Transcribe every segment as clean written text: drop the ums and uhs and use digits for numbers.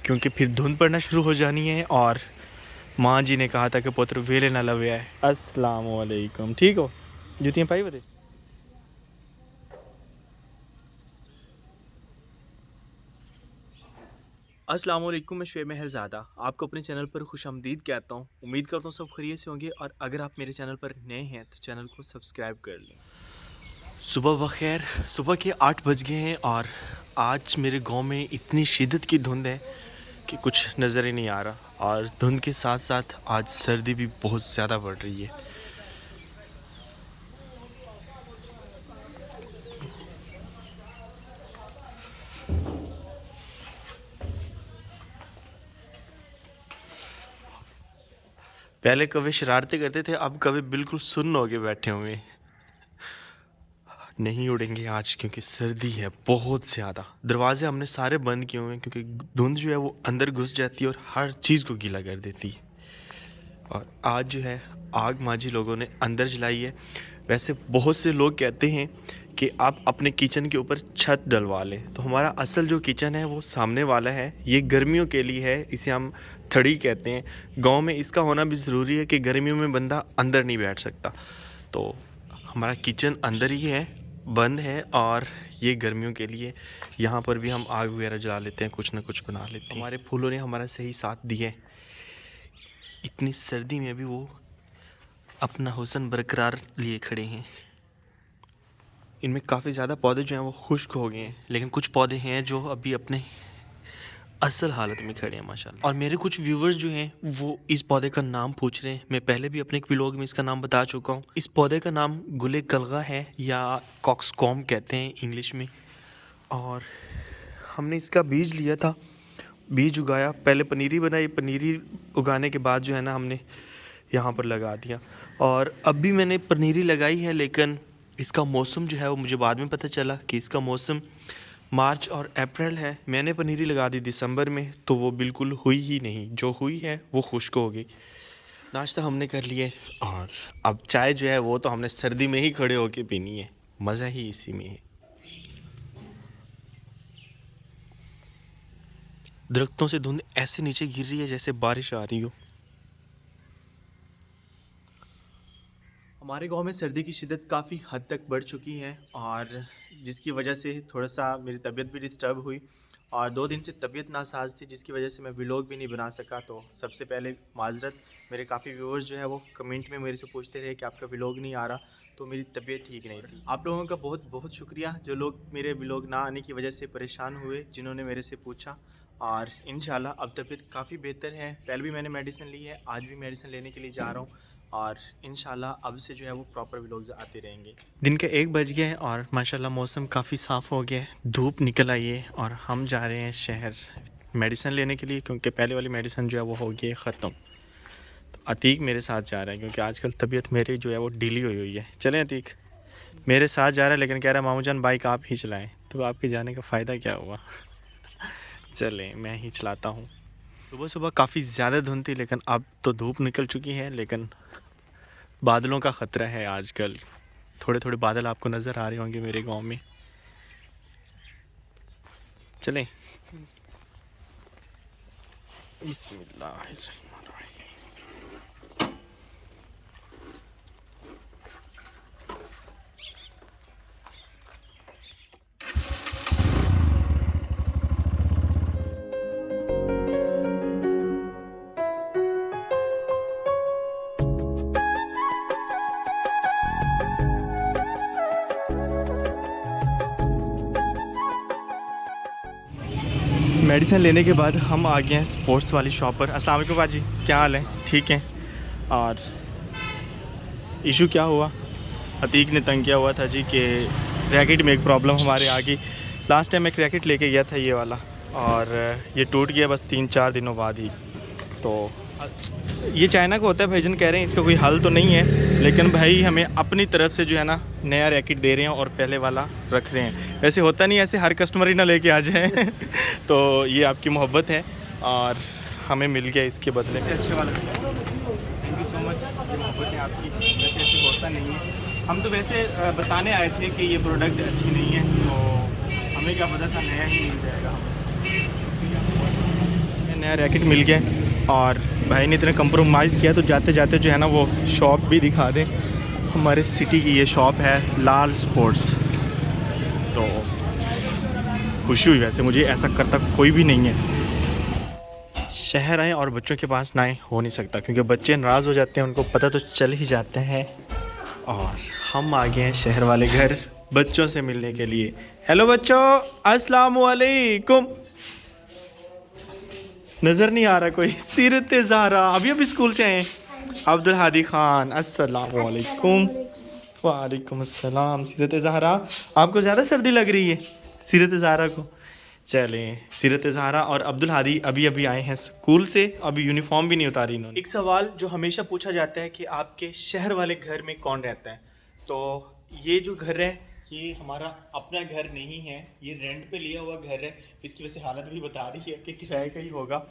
क्योंकि फिर धुंध पड़ना शुरू हो जानी है। और माँ जी ने कहा था कि पुत्र वेले ना लवे है। अस्सलाम वालेकुम, ठीक हो? जूतियाँ पाई बते। अस्सलाम वालेकुम, मैं शुएब मेहरज़ादा आपको अपने चैनल पर खुशामदीद कहता हूँ। उम्मीद करता हूँ सब खैरियत से होंगे, और अगर आप मेरे चैनल पर नए हैं तो चैनल को सब्सक्राइब कर लें। सुबह बखैर, सुबह के 8 बज गए हैं और आज मेरे गांव में इतनी शिद्दत की धुंध है कि कुछ नज़र ही नहीं आ रहा। और धुंध के साथ साथ आज सर्दी भी बहुत ज़्यादा बढ़ रही है। पहले कभी शरारतें करते थे, अब कभी बिल्कुल सुन्न हो के बैठे हुए। नहीं उड़ेंगे आज क्योंकि सर्दी है बहुत ज़्यादा। दरवाजे हमने सारे बंद किए हुए हैं क्योंकि धुंध जो है वो अंदर घुस जाती है और हर चीज़ को गीला कर देती है। और आज जो है आग माझी लोगों ने अंदर जलाई है। वैसे बहुत से लोग कहते हैं कि आप अपने किचन के ऊपर छत डलवा लें, तो हमारा असल जो किचन है वो सामने वाला है। ये गर्मियों के लिए है, इसे हम थड़ी कहते हैं। गांव में इसका होना भी ज़रूरी है कि गर्मियों में बंदा अंदर नहीं बैठ सकता। तो हमारा किचन अंदर ही है, बंद है, और ये गर्मियों के लिए यहाँ पर भी हम आग वगैरह जला लेते हैं, कुछ ना कुछ बना लेते हैं। हमारे फूलों ने हमारा सही साथ दिया है। इतनी सर्दी में भी वो अपना हुस्न बरकरार लिए खड़े हैं। इनमें काफ़ी ज़्यादा पौधे जो हैं वो खुश्क हो गए हैं, लेकिन कुछ पौधे हैं जो अभी अपने असल हालत में खड़े हैं माशाल्लाह। और मेरे कुछ व्यूवर्स जो हैं वो इस पौधे का नाम पूछ रहे हैं। मैं पहले भी अपने एक व्लॉग में इसका नाम बता चुका हूँ। इस पौधे का नाम गुले कलगा है या कॉक्सकॉम कहते हैं इंग्लिश में। और हमने इसका बीज लिया था, बीज उगाया, पहले पनीरी बनाई, पनीरी उगाने के बाद जो है ना हमने यहाँ पर लगा दिया। और अब भी मैंने पनीरी लगाई है, लेकिन इसका मौसम जो है वो मुझे बाद में पता चला कि इसका मौसम मार्च और अप्रैल है। मैंने पनीरी लगा दी दिसंबर में, तो वो बिल्कुल हुई ही नहीं। जो हुई है वो खुश्क हो गई। नाश्ता हमने कर लिए और अब चाय जो है वो तो हमने सर्दी में ही खड़े होके पीनी है। मज़ा ही इसी में है। दरख्तों से धुंध ऐसे नीचे गिर रही है जैसे बारिश आ रही हो। हमारे गांव में सर्दी की शिद्दत काफ़ी हद तक बढ़ चुकी है, और जिसकी वजह से थोड़ा सा मेरी तबीयत भी डिस्टर्ब हुई। और 2 दिन से तबीयत नासाज थी, जिसकी वजह से मैं व्लॉग भी नहीं बना सका। तो सबसे पहले माजरत। मेरे काफ़ी व्यूअर्स जो है वो कमेंट में मेरे से पूछते रहे कि आपका व्लॉग नहीं आ रहा, तो मेरी तबीयत ठीक नहीं थी। आप लोगों का बहुत बहुत शुक्रिया जो लोग मेरे व्लॉग ना आने की वजह से परेशान हुए, जिन्होंने मेरे से पूछा। और इंशाल्लाह अब तबीयत काफ़ी बेहतर है। पहले भी मैंने मेडिसिन ली है, आज भी मेडिसिन लेने के लिए जा रहा हूँ, और इंशाल्लाह अब से जो है वो प्रॉपर व्लॉग्स आते रहेंगे। दिन के 1 बज गए और माशाल्लाह मौसम काफ़ी साफ़ हो गया है, धूप निकल आई है, और हम जा रहे हैं शहर मेडिसिन लेने के लिए, क्योंकि पहले वाली मेडिसिन जो है वो हो गई है ख़त्म। तो अतीक मेरे साथ जा रहा है क्योंकि आजकल तबीयत मेरी जो है वो ढीली हुई हुई है। चलें अतीक मेरे साथ जा रहा है, लेकिन कह रहा है मामू जान बाइक आप ही चलाएँ। तो आपके जाने का फ़ायदा क्या हुआ? चलें मैं ही चलाता हूँ। सुबह सुबह काफ़ी ज़्यादा धुंध थी, लेकिन अब तो धूप निकल चुकी है। लेकिन बादलों का ख़तरा है आजकल। थोड़े थोड़े बादल आपको नज़र आ रहे होंगे मेरे गांव में। चलें। बिस्मिल्लाहिर्रहमानिर्रहीम। मेडिसिन लेने के बाद हम आ गए हैं स्पोर्ट्स वाली शॉप पर। अस्सलाम वालेकुम बाजी, क्या हाल है? ठीक है। और इशू क्या हुआ? अतीक ने तंग किया हुआ था जी कि रैकेट में एक प्रॉब्लम हमारे आ गई। लास्ट टाइम एक रैकेट लेके गया था ये वाला, और ये टूट गया बस 3-4 दिनों बाद ही। तो ये चाइना का होता है भाईजान, कह रहे हैं इसका कोई हल तो नहीं है, लेकिन भाई हमें अपनी तरफ से जो है ना नया रैकेट दे रहे हैं और पहले वाला रख रहे हैं। वैसे होता नहीं ऐसे, हर कस्टमर ही ना लेके आ जाए तो ये आपकी मोहब्बत है और हमें मिल गया इसके बदले में अच्छे वाला। थैंक यू सो मच, ये मोहब्बत है आपकी। वैसे ऐसे होता नहीं है, हम तो वैसे बताने आए थे कि ये प्रोडक्ट अच्छी नहीं है, तो हमें क्या पता था नया ही मिल जाएगा। नया रैकेट मिल गया और भाई ने इतना कंप्रोमाइज़ किया, तो जाते जाते जो है ना वो शॉप भी दिखा दें। हमारे सिटी की ये शॉप है लाल स्पोर्ट्स। तो खुशी हुई, वैसे मुझे ऐसा करता कोई भी नहीं है। शहर आए और बच्चों के पास ना आए हो नहीं सकता, क्योंकि बच्चे नाराज़ हो जाते हैं, उनको पता तो चल ही जाते हैं। और हम आ गए हैं शहर वाले घर बच्चों से मिलने के लिए। हेलो बच्चों, अस्सलाम वालेकुम। नज़र नहीं आ रहा कोई? सीरत ज़हरा अभी स्कूल से आए हैं। अब्दुल हादी खान, अस्सलाम वालेकुम। वालेकुम अस्सलाम। सीरत ज़हरा, आपको ज़्यादा सर्दी लग रही है सीरत ज़हरा को? चलें, सीरत ज़हरा और अब्दुल हादी अभी अभी आए हैं स्कूल से, अभी यूनिफॉर्म भी नहीं उतारी इन्होंने। एक सवाल जो हमेशा पूछा जाता है कि आपके शहर वाले घर में कौन रहता है, तो ये जो घर है ये हमारा अपना घर नहीं है, ये रेंट पे लिया हुआ घर है। इसकी वजह से हालत भी बता रही है कि किराए का ही होगा,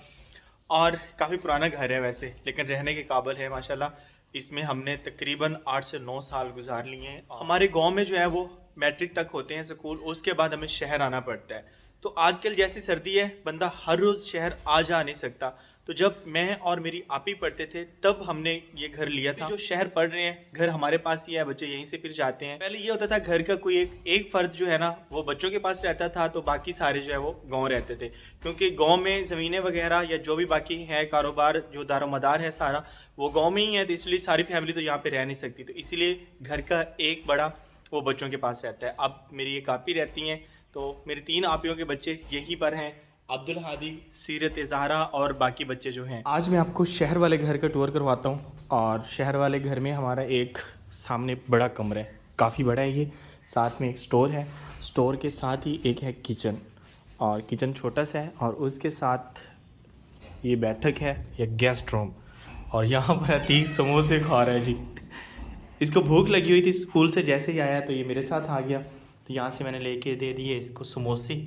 और काफ़ी पुराना घर है वैसे, लेकिन रहने के काबिल है माशाल्लाह। इसमें हमने तकरीबन 8 से 9 साल गुजार लिए हैं। हमारे गांव में जो है वो मैट्रिक तक होते हैं स्कूल, उसके बाद हमें शहर आना पड़ता है। तो आजकल जैसी सर्दी है, बंदा हर रोज़ शहर आ जा नहीं सकता। तो जब मैं और मेरी आपी पढ़ते थे तब हमने ये घर लिया था। जो शहर पढ़ रहे हैं, घर हमारे पास ही है, बच्चे यहीं से फिर जाते हैं। पहले ये होता था घर का कोई एक फ़र्द जो है ना वो बच्चों के पास रहता था, तो बाकी सारे जो है वो गांव रहते थे, क्योंकि गांव में ज़मीनें वगैरह या जो भी बाकी है कारोबार जो दारोमदार है सारा वो गाँव में ही है। तो इसलिए सारी फैमिली तो यहाँ पर रह नहीं सकती, तो इसलिए घर का एक बड़ा वो बच्चों के पास रहता है। अब मेरी एक आपी रहती हैं, तो मेरी 3 आपियों के बच्चे यहीं पर हैं, अब्दुल हादी, सीरत ज़हरा और बाकी बच्चे जो हैं। आज मैं आपको शहर वाले घर का टूर करवाता हूँ। और शहर वाले घर में हमारा एक सामने बड़ा कमरा है, काफ़ी बड़ा है ये। साथ में एक स्टोर है, स्टोर के साथ ही एक है किचन, और किचन छोटा सा है, और उसके साथ ये बैठक है या गेस्ट रूम। और यहाँ पर अतीक समोसे खा रहा है जी। इसको भूख लगी हुई थी स्कूल से, जैसे ही आया तो ये मेरे साथ आ गया, तो यहाँ से मैंने लेके दे दिए इसको समोसे,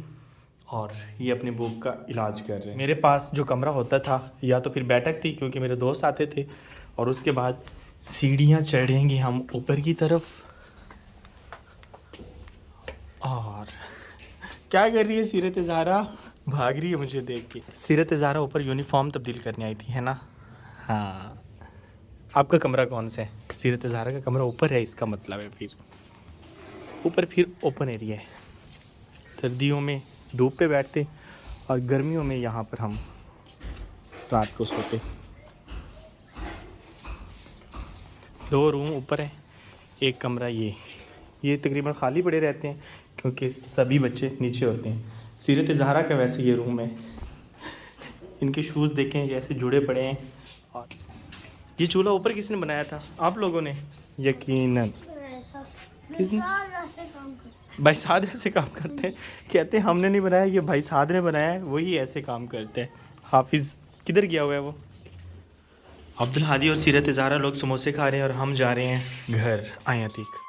और ये अपने भूख का इलाज कर रहे हैं। मेरे पास जो कमरा होता था या तो फिर बैठक थी, क्योंकि मेरे दोस्त आते थे, और उसके बाद सीढ़ियाँ चढ़ेंगे हम ऊपर की तरफ। और क्या कर रही है सीरत ज़हरा? भाग रही है मुझे देख के। सीरत ज़हरा ऊपर यूनिफॉर्म तब्दील करने आई थी, है ना? हाँ। आपका कमरा कौन सा है? सीरत ज़हरा का कमरा ऊपर है, इसका मतलब है फिर ऊपर फिर ओपन एरिया है। सर्दियों में धूप पे बैठते और गर्मियों में यहाँ पर हम रात को सोते। 2 रूम ऊपर है, एक कमरा ये तकरीबन खाली पड़े रहते हैं, क्योंकि सभी बच्चे नीचे होते हैं। सीरत ज़हरा का वैसे ये रूम है। इनके शूज़ देखें जैसे जुड़े पड़े हैं। और ये चूल्हा ऊपर किसने बनाया था? आप लोगों ने? यकीनन किसने? भाई साद ऐसे काम करते हैं, कहते हैं हमने नहीं बनाया, ये भाई साद ने बनाया है, वही ऐसे काम करते हैं। हाफिज़ किधर गया हुआ है वो? अब्दुल हादी और सीरत ज़हरा लोग समोसे खा रहे हैं और हम जा रहे हैं घर। आए अतीक।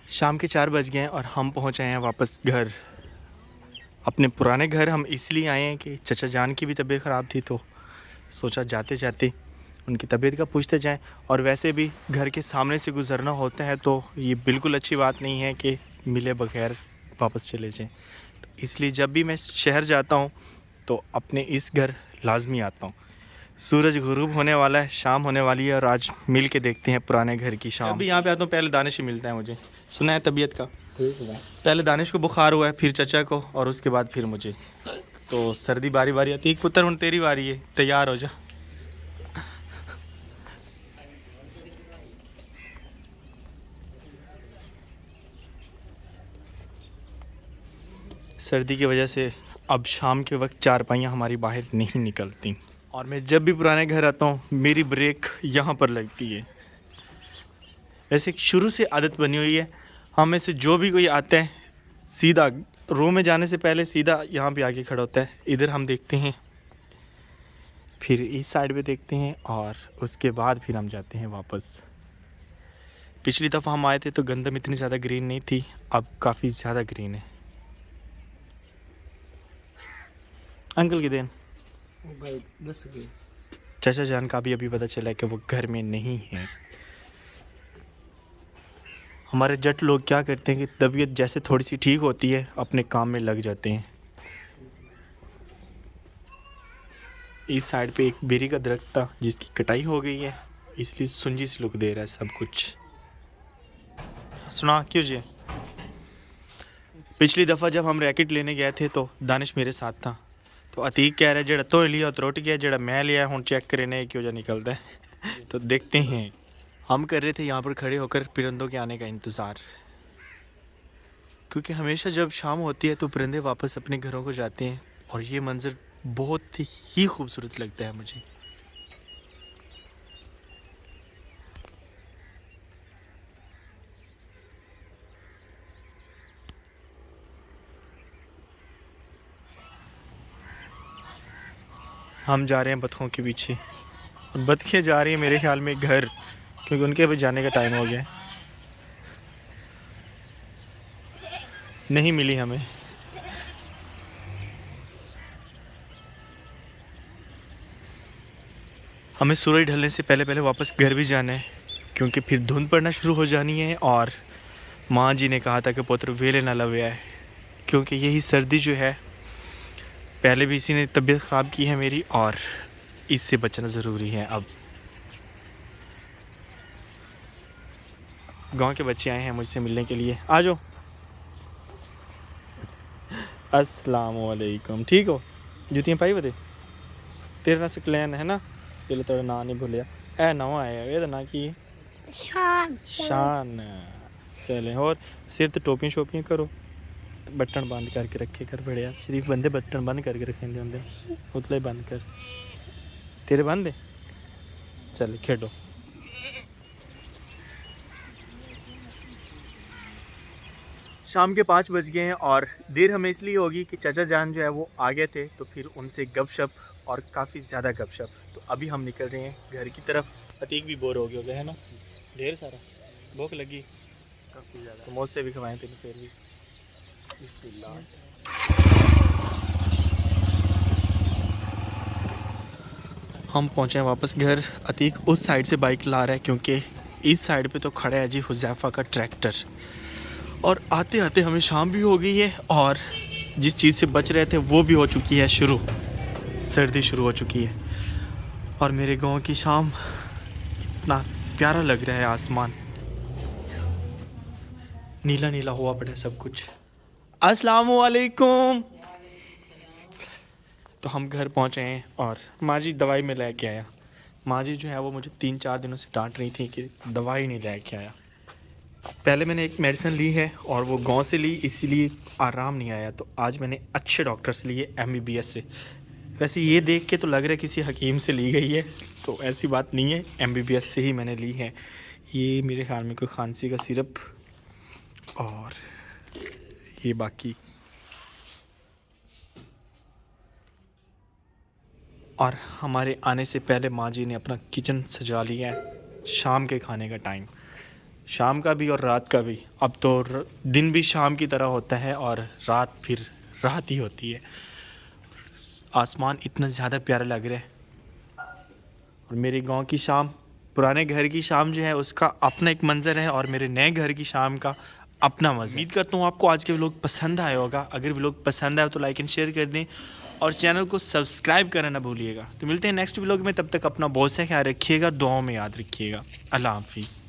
शाम के 4 बज गए हैं और हम पहुंच आए हैं वापस घर, अपने पुराने घर। हम इसलिए आए हैं कि चचा जान की भी तबीयत ख़राब थी, तो सोचा जाते जाते उनकी तबीयत का पूछते जाएं। और वैसे भी घर के सामने से गुज़रना होता है, तो ये बिल्कुल अच्छी बात नहीं है कि मिले बगैर वापस चले जाएं। तो इसलिए जब भी मैं शहर जाता हूँ तो अपने इस घर लाजमी आता हूँ। सूरज गुरूब होने वाला है, शाम होने वाली है, और आज मिल के देखते हैं पुराने घर की शाम। अभी यहाँ पे आता हूँ, पहले दानिश ही मिलता है मुझे। सुना है तबीयत का? पहले दानिश को बुखार हुआ है, फिर चचा को, और उसके बाद फिर मुझे। तो सर्दी बारी बारी आती है। पुत्र हूँ तेरी बारी है, तैयार हो जा। सर्दी की वजह से अब शाम के वक्त चारपाइयाँ हमारी बाहर नहीं निकलती, और मैं जब भी पुराने घर आता हूँ मेरी ब्रेक यहाँ पर लगती है। वैसे शुरू से आदत बनी हुई है, हम में से जो भी कोई आता है सीधा रूम में जाने से पहले सीधा यहाँ पे आके खड़ा होता है। इधर हम देखते हैं, फिर इस साइड पे देखते हैं और उसके बाद फिर हम जाते हैं वापस। पिछली दफ़ा हम आए थे तो गंदम इतनी ज़्यादा ग्रीन नहीं थी, अब काफ़ी ज़्यादा ग्रीन है। अंकल की देन भाई बस गए। चाचा जान का भी अभी पता चला कि वो घर में नहीं है। हमारे जट लोग क्या करते हैं कि तबीयत जैसे थोड़ी सी ठीक होती है अपने काम में लग जाते हैं। इस साइड पे एक बेरी का दरख्त था जिसकी कटाई हो गई है, इसलिए सुंजी सी लुक दे रहा है सब कुछ। सुना क्यों जी? पिछली दफ़ा जब हम रैकेट लेने गए थे तो दानिश मेरे साथ था, तो अतीक कह रहा है जेड़ा तो लिया त्रुट गया, जेड़ा मैं लिया हूँ चेक करें क्यों जा निकलता है। तो देखते हैं। हम कर रहे थे यहाँ पर खड़े होकर परिंदों के आने का इंतज़ार, क्योंकि हमेशा जब शाम होती है तो परिंदे वापस अपने घरों को जाते हैं और ये मंज़र बहुत ही खूबसूरत लगता है मुझे। हम जा रहे हैं बतखों के पीछे और बतखें जा रही हैं मेरे ख्याल में घर, क्योंकि उनके अभी जाने का टाइम हो गया है। नहीं मिली हमें। हमें सूरज ढलने से पहले पहले वापस घर भी जाना है, क्योंकि फिर धुंध पड़ना शुरू हो जानी है। और माँ जी ने कहा था कि पुत्र वेले ना लवे आए, क्योंकि यही सर्दी जो है पहले भी इसी ने तबीयत ख़राब की है मेरी, और इससे बचना ज़रूरी है। अब गांव के बच्चे आए हैं मुझसे मिलने के लिए, आ जाओ। अस्सलाम वालेकुम, ठीक हो? जूतियाँ पाई बते तेरे ना सकलैन है ना, जेल्लै तेरा नां नहीं भुलिया। ए नवा आया एह्दा नां की है? शान शान। चले होर सिर ते टोपियां शोपियां करो, बटन बंद करके रखे कर। बड़े शरीफ बंदे बटन बंद करके रखे होंगे, उतले बंद कर। तेरे बंद है? चल खेडो। शाम के 5 बज गए हैं और देर हमें इसलिए होगी कि चाचा जान जो है वो आ गए थे, तो फिर उनसे गपशप और काफ़ी ज़्यादा गपशप। तो अभी हम निकल रहे हैं घर की तरफ। अतीक भी बोर हो गया है ना, ढेर सारा भूख लगी, काफ़ी ज़्यादा। समोसे भी खवाए थे फिर भी। बिस्मिल्लाह। हम पहुँचे हैं वापस घर। अतीक उस साइड से बाइक ला रहा है, क्योंकि इस साइड पे तो खड़ा है जी हुज़ैफ़ा का ट्रैक्टर। और आते आते हमें शाम भी हो गई है और जिस चीज़ से बच रहे थे वो भी हो चुकी है शुरू, सर्दी शुरू हो चुकी है। और मेरे गांव की शाम, इतना प्यारा लग रहा है आसमान, नीला नीला हुआ पड़ा है सब कुछ। अस्सलामु अलैकुम। तो हम घर पहुंचे हैं और माँ जी दवाई में लेके आया। माँ जी जो है वो मुझे 3-4 दिनों से डांट रही थी कि दवाई नहीं लेके आया। पहले मैंने एक मेडिसिन ली है और वो गांव से ली, इसीलिए आराम नहीं आया। तो आज मैंने अच्छे डॉक्टर से लिए, MBBS से। वैसे ये देख के तो लग रहा है किसी हकीम से ली गई है, तो ऐसी बात नहीं है, MBBS से ही मैंने ली है। ये मेरे ख्याल में कोई खांसी का सिरप, और ये बाकी। और हमारे आने से पहले माँ जी ने अपना किचन सजा लिया है। शाम के खाने का टाइम, शाम का भी और रात का भी। अब तो दिन भी शाम की तरह होता है और रात फिर रात ही होती है। आसमान इतना ज़्यादा प्यारा लग रहा है। और मेरे गांव की शाम, पुराने घर की शाम जो है उसका अपना एक मंज़र है, और मेरे नए घर की शाम का अपना मज़ा। उम्मीद करता हूँ आपको आज के व्लॉग पसंद आया होगा। अगर व्लॉग पसंद आए तो लाइक एंड शेयर कर दें और चैनल को सब्सक्राइब करना ना भूलिएगा। तो मिलते हैं नेक्स्ट व्लॉग में, तब तक अपना बहुत सा ख्याल रखिएगा, दुआओं में याद रखिएगा। अल्लाह हाफिज़।